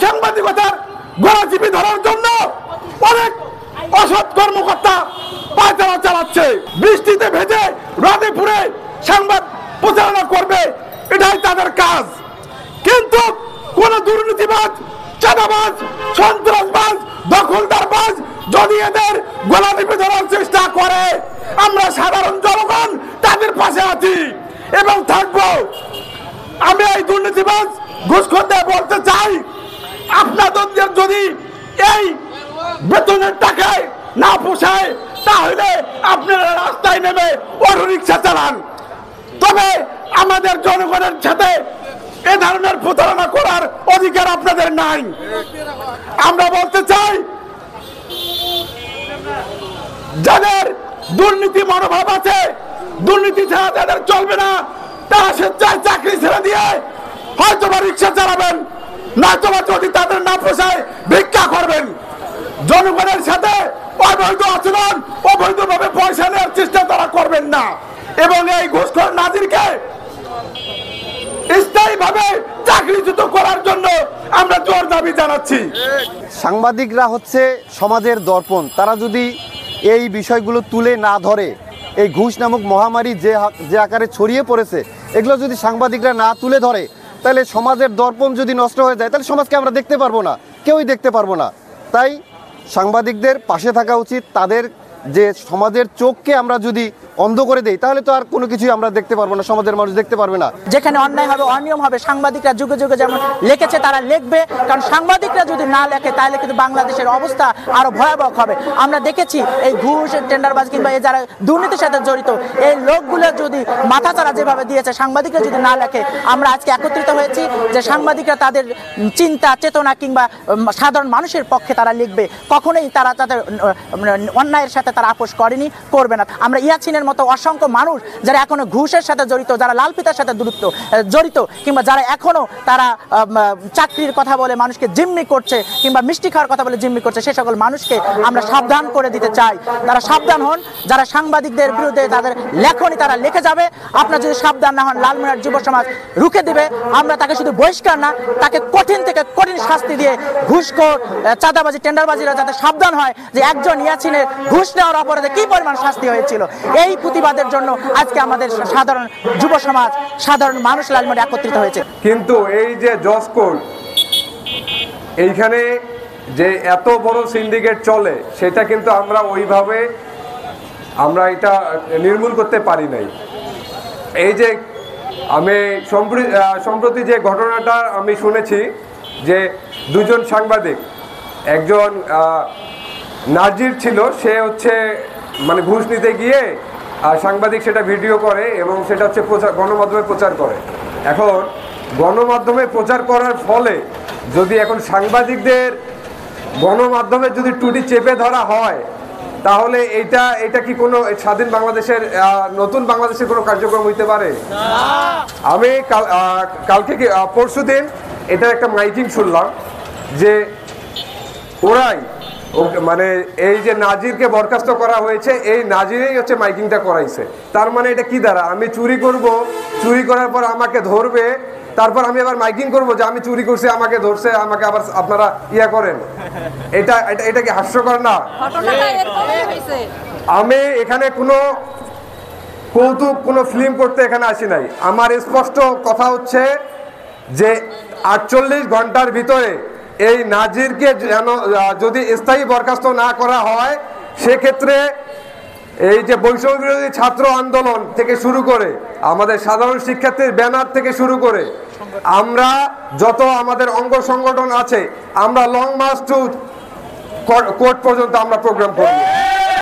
সাংবাদিকতার গলা চিপে ধরার জন্য অনেক অসৎ কর্মকর্তা পায়তারা চালাচ্ছে। বৃষ্টিতে ভেজে রোদে পুড়ে সংবাদ প্রচারণা করবে, এটাই তাদের কাজ। কিন্তু কোন দুর্নীতিবাজ, চাঁদাবাজ, সন্ত্রাসবাজ, দখলদারবাজ যদি এদের গলা টিপে ধরার চেষ্টা করে, আমরা সাধারণ জনগণ তাদের পাশে আছি এবং থাকবো। আমি এই দুর্নীতিবাজ ঘুষখোরদের বলতে চাই, আপনাদের যদি এই বেতনের টাকায় না পোষায় তাহলে আপনারা রাস্তায় নেমে অটো রিক্সা চালান। তবে আমাদের জনগণের সাথে এ ধরনের প্রতারণা করার অধিকার আপনাদের নাই। আমরা বলতে চাই, যাদের দুর্নীতি মনোভাব আছে, দুর্নীতি ছাড়া যাদের চলবে না, তারা স্বেচ্ছায় চাকরি ছেড়ে দিয়ে হয়তো বা রিক্সা চালাবেন, নয়তোবা যদি তাদের না পোষায় ভিক্ষা করবেন। জনগণের সাথে অবৈধ আচরণ, অবৈধভাবে পয়সা নেওয়ার চেষ্টা তারা করবেন না এবং এই ঘুষখোর নাজিরকে স্থায়ীভাবে চাকরিচ্যুত করার জন্য আমরা জোর দাবি জানাচ্ছি। সাংবাদিকরা হচ্ছে সমাজের দর্পণ। তারা যদি এই বিষয়গুলো তুলে না ধরে, এই ঘুষ নামক মহামারী যে আকারে ছড়িয়ে পড়েছে, এগুলো যদি সাংবাদিকরা না তুলে ধরে, তাহলে সমাজের দর্পণ যদি নষ্ট হয়ে যায়, তাহলে সমাজকে আমরা দেখতে পারবো না, কেউই দেখতে পারবো না। তাই সাংবাদিকদের পাশে থাকা উচিত। তাদের যে সমাজের চোখকে আমরা যদি অন্ধ করে দেই, তাহলে তো আর কোনো কিছুই আমরা দেখতে পারবো না, সমাজের মানুষ দেখতে পারবে না। যেখানে অন্যায় হবে, অনিয়ম হবে, সাংবাদিকরা যুগে যুগে যেমন লিখেছে তারা লিখবে। কারণ সাংবাদিকরা যদি না লেখে তাহলে কিন্তু বাংলাদেশের অবস্থা আরো ভয়াবহ হবে। আমরা দেখেছি এই ঘুষ, টেন্ডারবাজ কিংবা এই যারা দুর্নীতির সাথে জড়িত এই লোকগুলো যদি মাথাচাড়া যেভাবে দিয়েছে, সাংবাদিকরা যদি না লেখে, আমরা আজকে একত্রিত হয়েছি যে সাংবাদিকরা তাদের চিন্তা চেতনা কিংবা সাধারণ মানুষের পক্ষে তারা লিখবে। কখনোই তারা তাদের অন্যায়ের সাথে তারা আপোষ করেনি, করবে না। আমরা ইয়াছিনের মতো অসংখ্য মানুষ যারা এখনো ঘুষের সাথে জড়িত, যারা লাল ফিতার সাথে জড়িত, কিংবা যারা এখনো তারা চাকরির কথা বলে মানুষকে জিম্মি করছে কিংবা মিষ্টি খাওয়ার কথা বলে জিম্মি করছে, সে সকল মানুষকে আমরা সাবধান করে দিতে চাই। তারা সাবধান হন। যারা সাংবাদিকদের বিরুদ্ধে তাদের লেখনী তারা লিখে যাবে, আপনারা যদি সাবধান না হন, লালমনিরহাট যুব সমাজ রুখে দিবে। আমরা তাকে শুধু বহিষ্কার না, তাকে কঠিন থেকে কঠিন শাস্তি দিয়ে ঘুষখোর, চাঁদাবাজি, টেন্ডারবাজিরা যাতে সাবধান হয় যে একজন ইয়াছিনের ঘুষ নেওয়ার অপরাধে কি পরিমাণ শাস্তি হয়েছিল। এই প্রতিবাদের জন্য আজকে আমাদের সাধারণ যুব সমাজ, সাধারণ মানুষ লালমনিরহাটে একত্রিত হয়েছে। কিন্তু এই যে জজ কোর্ট, এইখানে যে এত বড় সিন্ডিকেট চলে, সেটা কিন্তু আমরা ওইভাবে আমরা এটা নির্মূল করতে পারি নাই। এই যে আমি সম্প্রতি যে ঘটনাটা আমি শুনেছি যে দুজন সাংবাদিক, একজন নাজির ছিল, সে হচ্ছে মানে ঘুষ নিতে গিয়ে সাংবাদিক সেটা ভিডিও করে এবং সেটা হচ্ছে গণমাধ্যমে প্রচার করে। এখন গণমাধ্যমে প্রচার করার ফলে যদি এখন সাংবাদিকদের গণমাধ্যমে যদি টুটি চেপে ধরা হয়, তাহলে এটা কি কোনো স্বাধীন বাংলাদেশের, নতুন বাংলাদেশের কোনো কার্যক্রম হইতে পারে? আমি কালকে পরশুদিন এটার একটা মাইকিং শুনলাম যে ওরাই মানে এই যে নাজিরকে বরখাস্ত করা হয়েছে, এই নাজিরেই হচ্ছে মাইকিংটা করাইছে। তার মানে এটা কি দ্বারা, আমি চুরি করব, চুরি করার পর আমাকে ধরবে, তারপর আমি আবার মাইকিং করব যে আমি চুরি করছি, আমাকে ধরছে, আমাকে আবার আপনারা ইয়া করেন। এটা কি হাস্যকর না? আমি এখানে কোনো কৌতুক, কোনো ফিল্ম করতে এখানে আসি নাই। আমার স্পষ্ট কথা হচ্ছে যে 48 ঘন্টার ভিতরে এই নাজিরকে যেন যদি স্থায়ী বরখাস্ত না করা হয়, সেক্ষেত্রে এই যে বৈষম্য বিরোধী ছাত্র আন্দোলন থেকে শুরু করে আমাদের সাধারণ শিক্ষার্থীর ব্যানার থেকে শুরু করে আমরা যত আমাদের অঙ্গ সংগঠন আছে, আমরা লং মার্চ টু কোর্ট পর্যন্ত আমরা প্রোগ্রাম করব।